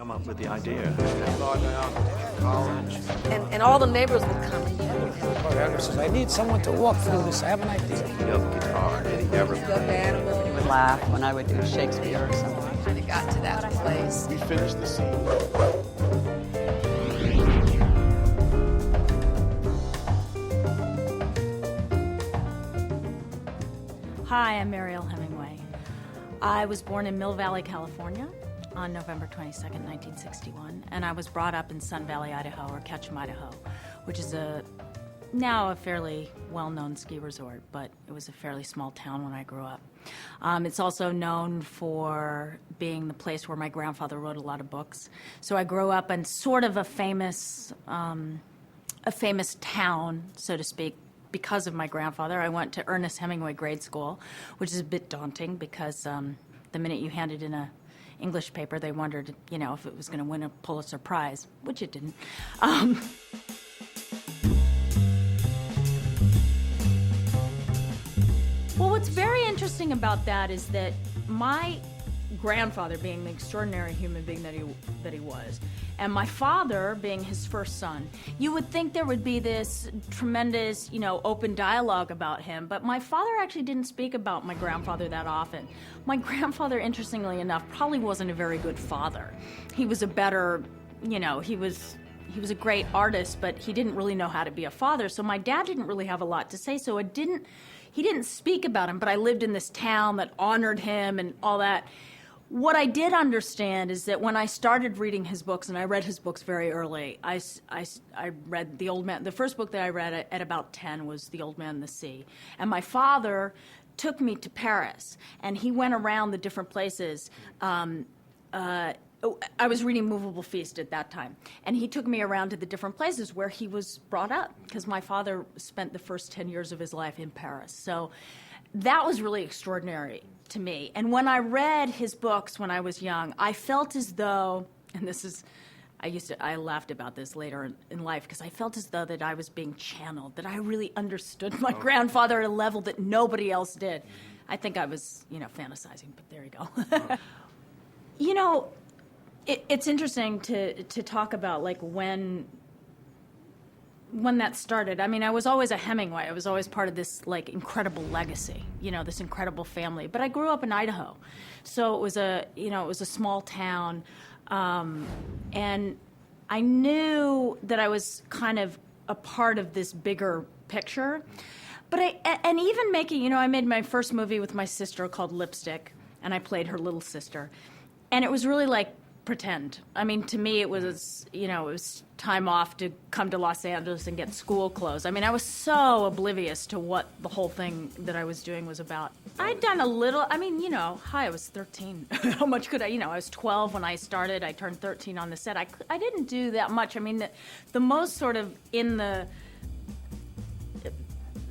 come up with the idea. College. And all the neighbors would come. Ernest says, I need someone to walk through this. I have an idea. He played guitar. Did he ever? Stuffed animals. He would laugh when I would do Shakespeare or something. Kind of got to that place. We finished the scene. Hi, I'm Mariel Hemingway. I was born in Mill Valley, California on November 22nd, 1961, and I was brought up in Sun Valley, Idaho, or Ketchum, Idaho, which is now a fairly well-known ski resort, but it was a fairly small town when I grew up. It's also known for being the place where my grandfather wrote a lot of books. So I grew up in sort of a famous town, so to speak, because of my grandfather. I went to Ernest Hemingway grade school, which is a bit daunting because the minute you handed in a English paper, they wondered, if it was going to win a Pulitzer Prize, which it didn't. Well, what's very interesting about that is that my grandfather, being the extraordinary human being that he was, and my father being his first son, you would think there would be this tremendous, open dialogue about him, but my father actually didn't speak about my grandfather that often. My grandfather, interestingly enough, probably wasn't a very good father. He was a better, he was a great artist, but he didn't really know how to be a father, so my dad didn't really have a lot to say, so he didn't speak about him, but I lived in this town that honored him and all that. What I did understand is that when I started reading his books, and I read his books very early, I read The Old Man. The first book that I read at about 10 was The Old Man and the Sea. And my father took me to Paris, and he went around the different places. I was reading Movable Feast at that time, and he took me around to the different places where he was brought up, because my father spent the first 10 years of his life in Paris. So that was really extraordinary to me. And when I read his books when I was young, I felt as though, and I laughed about this later in life, because I felt as though that I was being channeled, that I really understood my grandfather at a level that nobody else did. I think I was, fantasizing, but there you go. It's interesting to talk about, like, when that started. I mean, I was always a Hemingway. I was always part of this, like, incredible legacy, this incredible family. But I grew up in Idaho, so it was a small town, and I knew that I was kind of a part of this bigger picture. But I made my first movie with my sister called Lipstick, and I played her little sister, and it was really like pretend. I mean, to me, it was time off to come to Los Angeles and get school clothes. I mean, I was so oblivious to what the whole thing that I was doing was about. I'd done a little, I was 13. How much could I, I was 12 when I started. I turned 13 on the set. I didn't do that much. I mean, the most sort of in the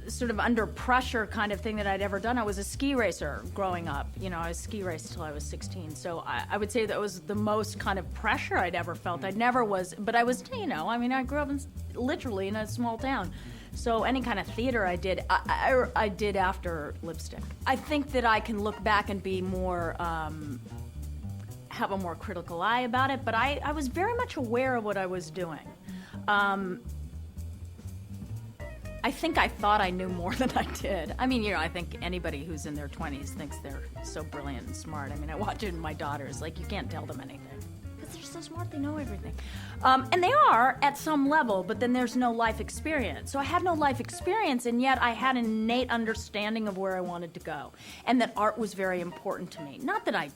sort of under pressure kind of thing that I'd ever done. I was a ski racer growing up. I was ski raced till I was 16. So I would say that was the most kind of pressure I'd ever felt. I never was, but I was, I grew up literally in a small town. So any kind of theater I did, I did after Lipstick. I think that I can look back and be more, have a more critical eye about it, but I was very much aware of what I was doing. I think I thought I knew more than I did. I mean, I think anybody who's in their 20s thinks they're so brilliant and smart. I mean, I watch it in my daughters. Like, you can't tell them anything because they're so smart, they know everything. And they are at some level, but then there's no life experience. So I had no life experience, and yet I had an innate understanding of where I wanted to go, and that art was very important to me. Not that I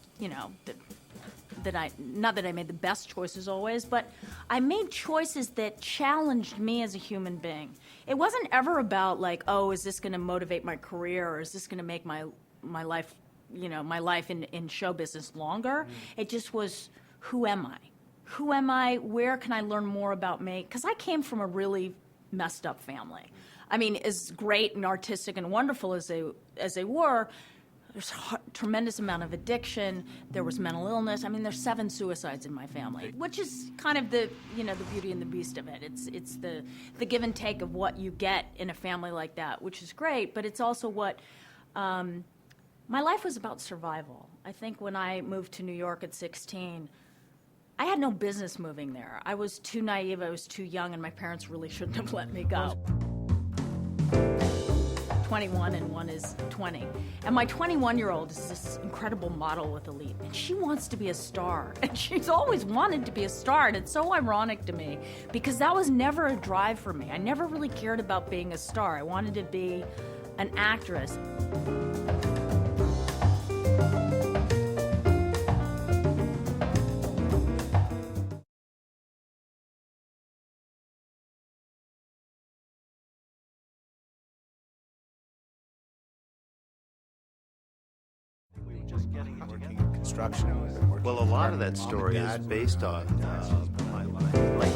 made the best choices always, but I made choices that challenged me as a human being. It wasn't ever about, like, oh, is this going to motivate my career, or is this going to make my life, my life in show business longer? It just was, who am I? Who am I? Where can I learn more about me? Because I came from a really messed up family. I mean, as great and artistic and wonderful as they were, there's a tremendous amount of addiction. There was mental illness. I mean, there's 7 suicides in my family, which is kind of the beauty and the beast of it. It's the give and take of what you get in a family like that, which is great, but it's also what my life was about survival. I think when I moved to New York at 16, I had no business moving there. I was too naive, I was too young, and my parents really shouldn't have let me go. 21 and one is 20. And my 21-year-old is this incredible model with Elite, and she wants to be a star. And she's always wanted to be a star, and it's so ironic to me because that was never a drive for me. I never really cared about being a star. I wanted to be an actress. Working in construction and working Well, a lot of hard that with mom story and is dad. based on my life.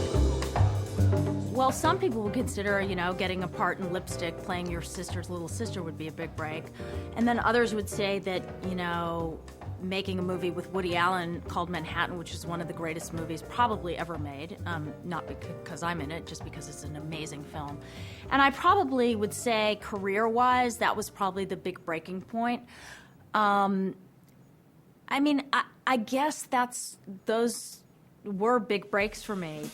Well, some people would consider, getting a part in Lipstick, playing your sister's little sister would be a big break. And then others would say that, making a movie with Woody Allen called Manhattan, which is one of the greatest movies probably ever made, not because I'm in it, just because it's an amazing film. And I probably would say career-wise, that was probably the big breaking point. I guess those were big breaks for me.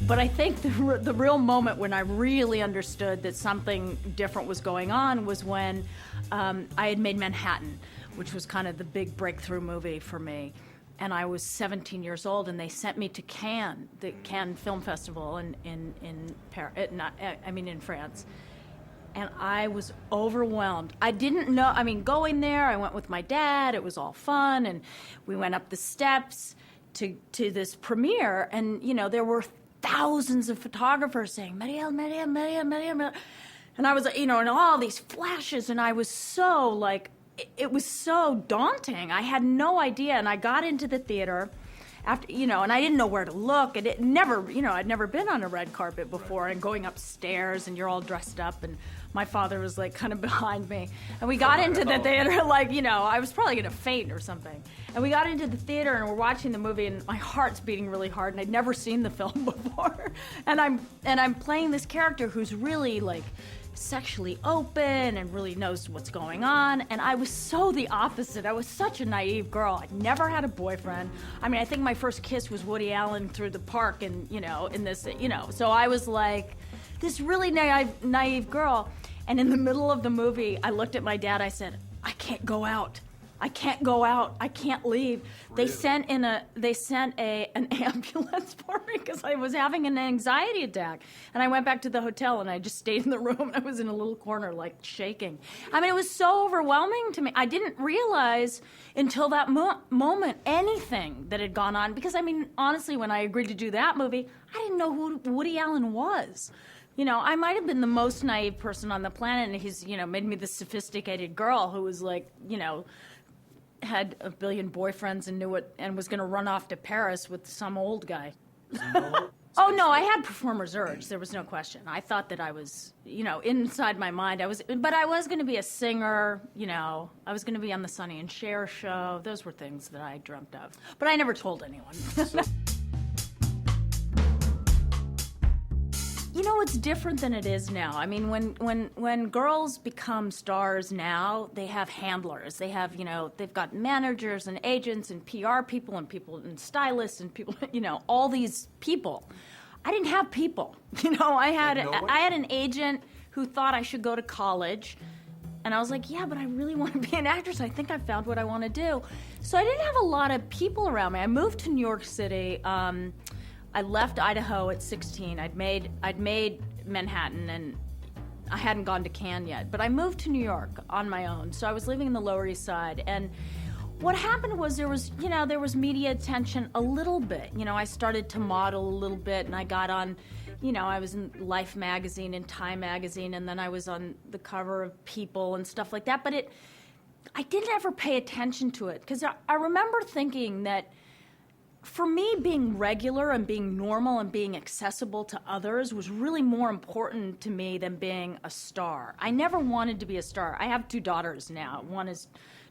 But I think the real moment when I really understood that something different was going on was when I had made Manhattan, which was kind of the big breakthrough movie for me. And I was 17 years old, and they sent me to Cannes, the Cannes Film Festival in France. And I was overwhelmed. I didn't know, going there, I went with my dad, it was all fun, and we went up the steps to this premiere, and, there were thousands of photographers saying, Mariel, Mariel, Mariel, Mariel, Mariel. And I was, and all these flashes, and I was so, it was so daunting. I had no idea, and I got into the theater after, and I didn't know where to look, and it never, I'd never been on a red carpet before, and going upstairs, and you're all dressed up, and my father was, kind of behind me. And we got into the theater, I was probably gonna faint or something. And we got into the theater, and we're watching the movie, and my heart's beating really hard, and I'd never seen the film before. And I'm playing this character who's really, sexually open and really knows what's going on, and I was so the opposite. I was such a naive girl. I'd never had a boyfriend. I think my first kiss was Woody Allen through the park, and in this, so I was this really naive girl. And in the middle of the movie, I looked at my dad. I said, I can't go out. I can't go out. I can't leave. Really? They sent an ambulance for me because I was having an anxiety attack. And I went back to the hotel, and I just stayed in the room. I was in a little corner, shaking. It was so overwhelming to me. I didn't realize until that moment anything that had gone on. Because, honestly, when I agreed to do that movie, I didn't know who Woody Allen was. I might have been the most naive person on the planet, and he's, made me this sophisticated girl who was had a billion boyfriends and knew it, and was going to run off to Paris with some old guy. Oh, no, I had performer's urge. There was no question. I thought that I was, inside my mind, but I was going to be a singer, I was going to be on the Sonny and Cher show. Those were things that I dreamt of. But I never told anyone. It's different than it is now. When girls become stars now, they have handlers. They have, they've got managers and agents and PR people and stylists and people, all these people. I didn't have people. I had an agent who thought I should go to college. And I was like, yeah, but I really want to be an actress. I think I found what I want to do. So I didn't have a lot of people around me. I moved to New York City. I left Idaho at 16. I'd made Manhattan, and I hadn't gone to Cannes yet. But I moved to New York on my own. So I was living in the Lower East Side. And what happened was there was media attention a little bit. I started to model a little bit, and I got on, I was in Life magazine and Time magazine, and then I was on the cover of People and stuff like that. But I didn't ever pay attention to it, because I remember thinking that for me, being regular and being normal and being accessible to others was really more important to me than being a star. I never wanted to be a star. I have 2 daughters now. One is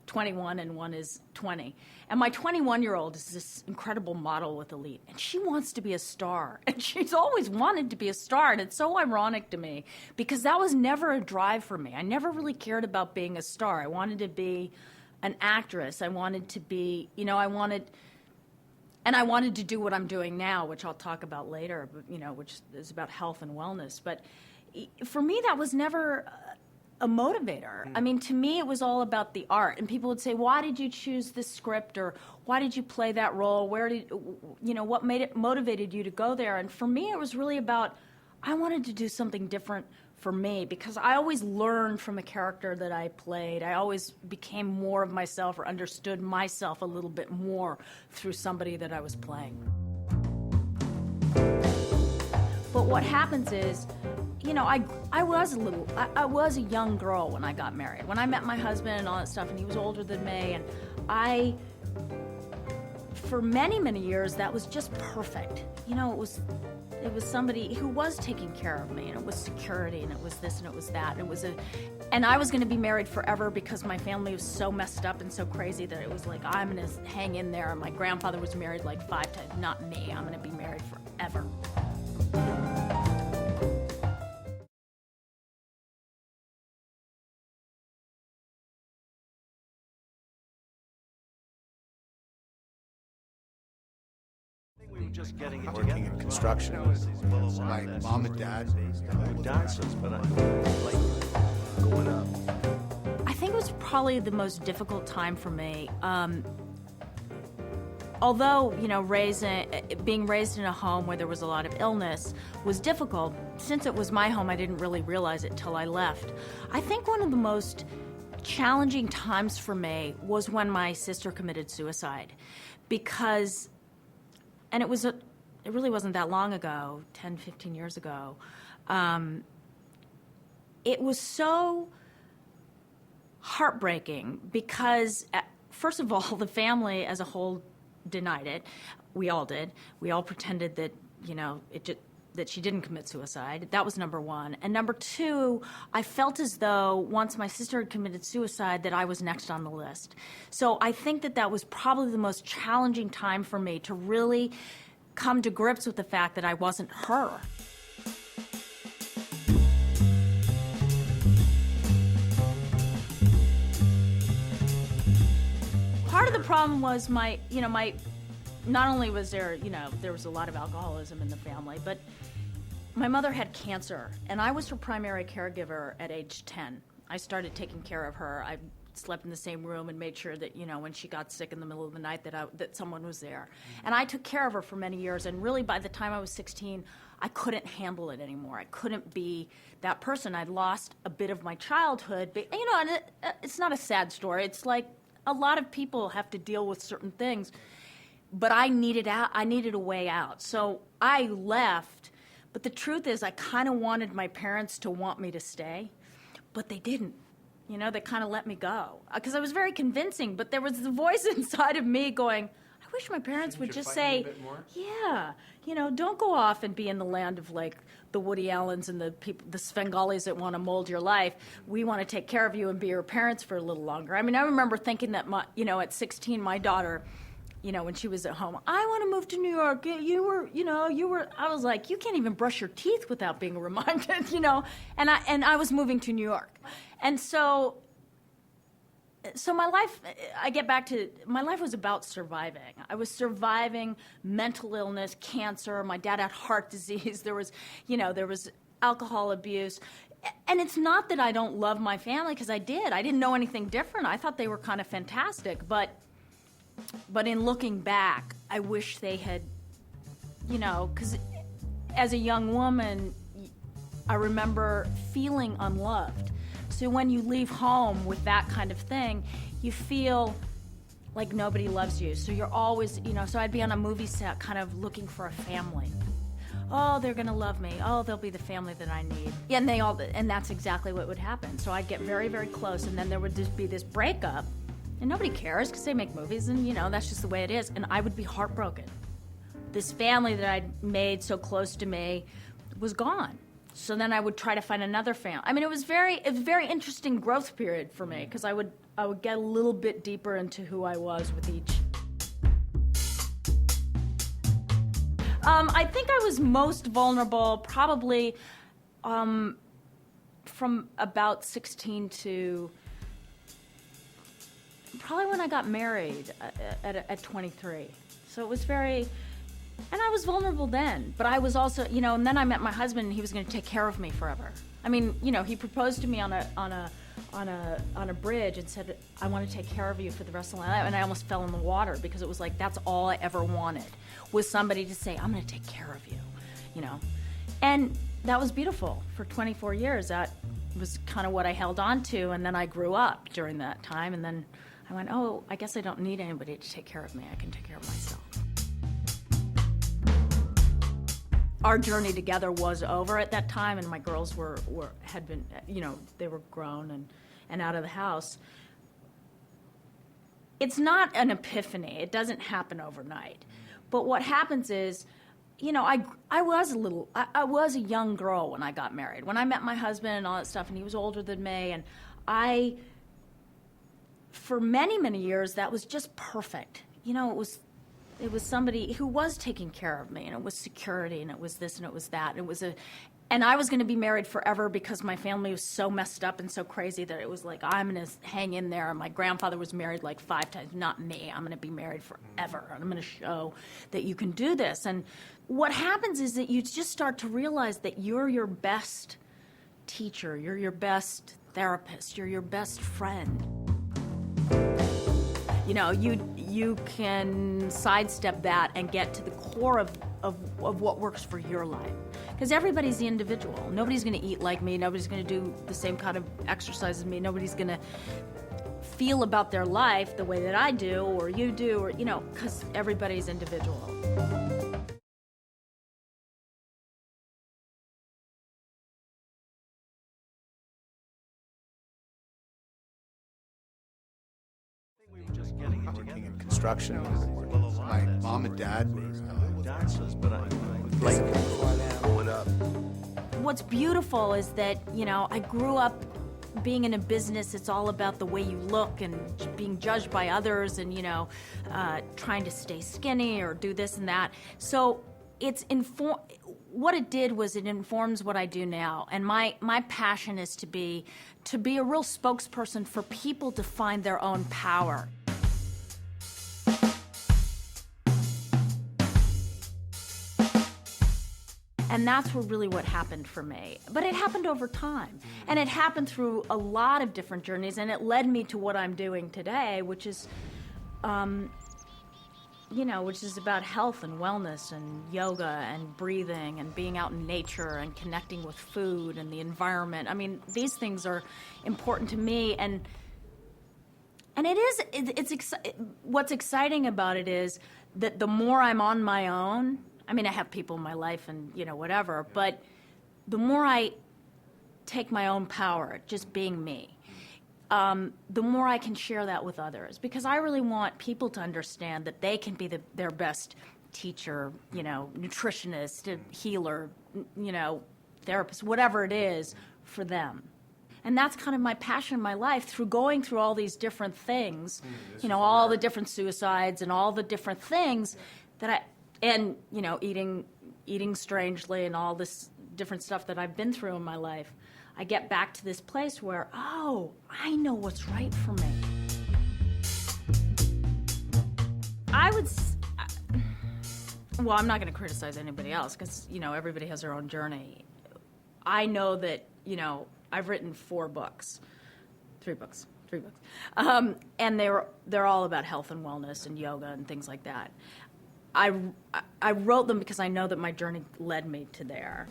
21 and one is 20. And my 21-year-old is this incredible model with Elite, and she wants to be a star. And she's always wanted to be a star, and it's so ironic to me because that was never a drive for me. I never really cared about being a star. I wanted to be an actress. I wanted to be, I wanted to do what I'm doing now, which I'll talk about later, which is about health and wellness. But for me, that was never a motivator. I mean, to me, it was all about the art. And people would say, why did you choose this script? Or why did you play that role? What motivated you to go there? And for me, it was really about, I wanted to do something different for me because I always learned from a character that I played. I always became more of myself or understood myself a little bit more through somebody that I was playing. But what happens is, I was a young girl when I got married. When I met my husband and all that stuff, and he was older than me, and for many, many years, that was just perfect. It was somebody who was taking care of me, and it was security, and it was this, and it was that, and I was going to be married forever because my family was so messed up and so crazy that it was like, I'm going to hang in there. And my grandfather was married like 5 times, not me. I'm going to be married forever. We were just getting it Working together. in construction. My mom and dad. Dancers, but like going up. I think it was probably the most difficult time for me. Although, being raised in a home where there was a lot of illness was difficult, since it was my home, I didn't really realize it till I left. I think one of the most challenging times for me was when my sister committed suicide. Because, and it really wasn't that long ago, 10, 15 years ago. It was so heartbreaking because, first of all, the family as a whole denied it. We all did. We all pretended that, that she didn't commit suicide. That was number one. And number two, I felt as though once my sister had committed suicide that I was next on the list. So I think that was probably the most challenging time for me to really come to grips with the fact that I wasn't her. Part of the problem was not only was there was a lot of alcoholism in the family, but my mother had cancer, and I was her primary caregiver at age 10. I started taking care of her. I slept in the same room and made sure that, when she got sick in the middle of the night that someone was there. And I took care of her for many years, and really by the time I was 16, I couldn't handle it anymore. I couldn't be that person. I'd lost a bit of my childhood, but, and it's not a sad story. It's like a lot of people have to deal with certain things, but I needed a way out. So I left, but the truth is I kind of wanted my parents to want me to stay, but they didn't. They kind of let me go because I was very convincing, but there was the voice inside of me going, I wish my parents would just say, yeah, don't go off and be in the land of like the Woody Allens and the Svengalis that want to mold your life. We want to take care of you and be your parents for a little longer. I mean, I remember thinking that at 16, my daughter, when she was at home, I want to move to New York. I was like, you can't even brush your teeth without being reminded, and I was moving to New York. And so my life, my life was about surviving. I was surviving mental illness, cancer. My dad had heart disease. There was alcohol abuse. And it's not that I don't love my family, because I did. I didn't know anything different. I thought they were kind of fantastic. But in looking back, I wish they had, because as a young woman, I remember feeling unloved. So when you leave home with that kind of thing, you feel like nobody loves you. So you're always, so I'd be on a movie set kind of looking for a family. Oh, they're going to love me. Oh, they'll be the family that I need. Yeah, and that's exactly what would happen. So I'd get very, very close, and then there would just be this breakup, and nobody cares because they make movies, and, that's just the way it is. And I would be heartbroken. This family that I'd made so close to me was gone. So then I would try to find another family. I mean, it was a very interesting growth period for me because I would get a little bit deeper into who I was with each. I think I was most vulnerable probably from about 16 to probably when I got married at 23. So it was very, and I was vulnerable then, but I was also, you know, and then I met my husband and he was going to take care of me forever. I mean, you know, he proposed to me on a bridge and said, I want to take care of you for the rest of my life. And I almost fell in the water because it was like, that's all I ever wanted was somebody to say, I'm going to take care of you, you know. And that was beautiful for 24 years. That was kind of what I held on to. And then I grew up during that time. And then I went, oh, I guess I don't need anybody to take care of me. I can take care of myself. Our journey together was over at that time, and my girls had been, you know, they were grown and out of the house. It's not an epiphany. It doesn't happen overnight. But what happens is, you know, I was a young girl when I got married. When I met my husband and all that stuff, and he was older than me, and for many, many years, that was just perfect. You know, it was somebody who was taking care of me, and it was security, and it was this, and it was that. And I was going to be married forever because my family was so messed up and so crazy that it was like, I'm going to hang in there. And my grandfather was married like 5 times, not me. I'm going to be married forever, and I'm going to show that you can do this. And what happens is that you just start to realize that you're your best teacher, you're your best therapist, you're your best friend. You know, you can sidestep that and get to the core of what works for your life. Because everybody's the individual. Nobody's going to eat like me. Nobody's going to do the same kind of exercise as me. Nobody's going to feel about their life the way that I do or you do, or, you know, because everybody's individual. We were just getting it Working together. in construction. My mom and dad were Dances, but I like growing up. What's beautiful is that, you know, I grew up being in a business. It's all about the way you look and being judged by others and, you know, trying to stay skinny or do this and that. So what it did was it informs what I do now. And my passion is to be a real spokesperson for people to find their own power. And that's really what happened for me. But it happened over time. And it happened through a lot of different journeys, and it led me to what I'm doing today, which is, which is about health and wellness and yoga and breathing and being out in nature and connecting with food and the environment. I mean, these things are important to me, and what's exciting about it is that the more I'm on my own, I mean, I have people in my life and, you know, whatever, but the more I take my own power, just being me, the more I can share that with others. Because I really want people to understand that they can be their best teacher, you know, nutritionist, healer, you know, therapist, whatever it is for them. And that's kind of my passion in my life, through going through all these different things, you know, all the different suicides and all the different things and, you know, eating strangely and all this different stuff that I've been through in my life, I get back to this place where, oh, I know what's right for me. I'm not going to criticize anybody else because, you know, everybody has their own journey. I know that, you know, I've written 3 books. And they're all about health and wellness and yoga and things like that. I wrote them because I know that my journey led me to there.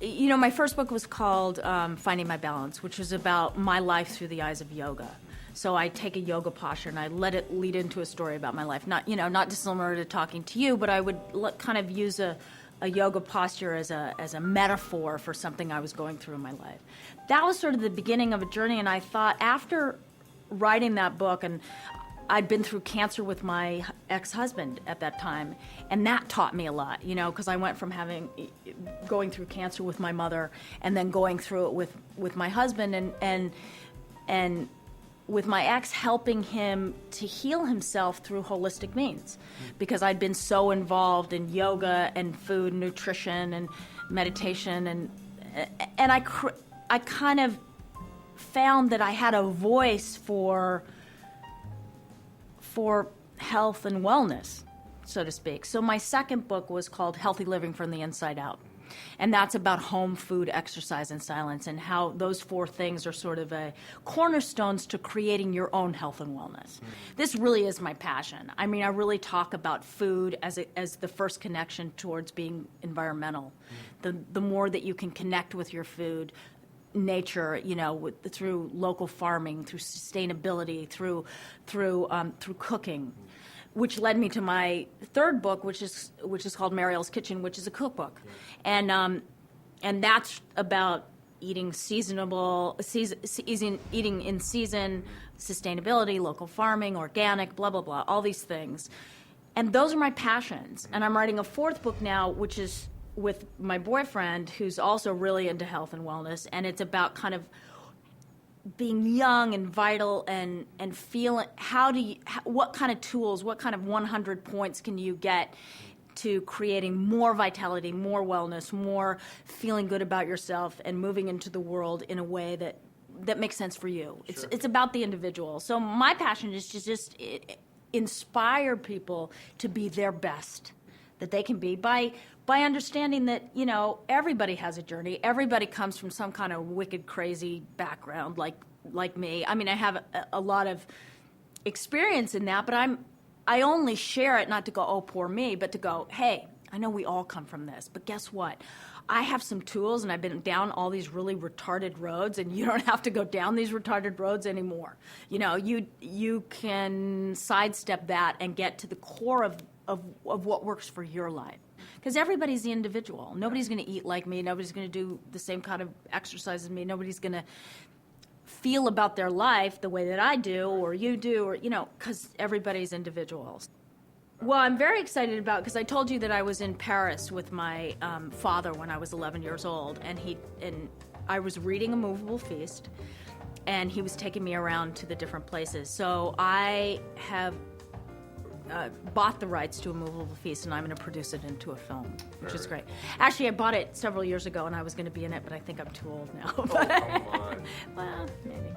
You know, my first book was called Finding My Balance, which was about my life through the eyes of yoga. So I take a yoga posture and I let it lead into a story about my life. Not dissimilar to talking to you, but I would kind of use a yoga posture as a metaphor for something I was going through in my life. That was sort of the beginning of a journey, and I thought after writing that book, and I'd been through cancer with my ex-husband at that time, and that taught me a lot, because I went from going through cancer with my mother and then going through it with my husband and with my ex, helping him to heal himself through holistic means, because I'd been so involved in yoga and food, nutrition and meditation, and I kind of found that I had a voice for health and wellness, so to speak. So my second book was called Healthy Living from the Inside Out. And that's about home, food, exercise, and silence, and how those 4 things are sort of a cornerstones to creating your own health and wellness. This really is my passion. I mean, I really talk about food as the first connection towards being environmental. The more that you can connect with your food, nature, through local farming, through sustainability, through cooking, which led me to my third book, which is called Mariel's Kitchen, which is a cookbook, and that's about eating eating in season, sustainability, local farming, organic, blah blah blah, all these things, and those are my passions. And I'm writing a 4th book now, which is with my boyfriend, who's also really into health and wellness, and it's about kind of being young and vital and feeling what kind of tools, what kind of 100 points can you get to creating more vitality, more wellness, more feeling good about yourself and moving into the world in a way that makes sense for you. Sure. It's about the individual. So my passion is to just inspire people to be their best that they can be by understanding that, everybody has a journey. Everybody comes from some kind of wicked, crazy background like me. I mean, I have a lot of experience in that, but I only share it not to go, oh, poor me, but to go, hey, I know we all come from this, but guess what? I have some tools, and I've been down all these really retarded roads, and you don't have to go down these retarded roads anymore. You can sidestep that and get to the core of what works for your life. Because everybody's the individual. Nobody's going to eat like me. Nobody's going to do the same kind of exercise as me. Nobody's going to feel about their life the way that I do or you do, or because everybody's individuals. Well, I'm very excited about, because I told you that I was in Paris with my father when I was 11 years old, and I was reading A Movable Feast, and he was taking me around to the different places. So I have bought the rights to A Movable Feast, and I'm going to produce it into a film, which is great. Actually, I bought it several years ago, and I was going to be in it, but I think I'm too old now. Oh, come on. Well, maybe.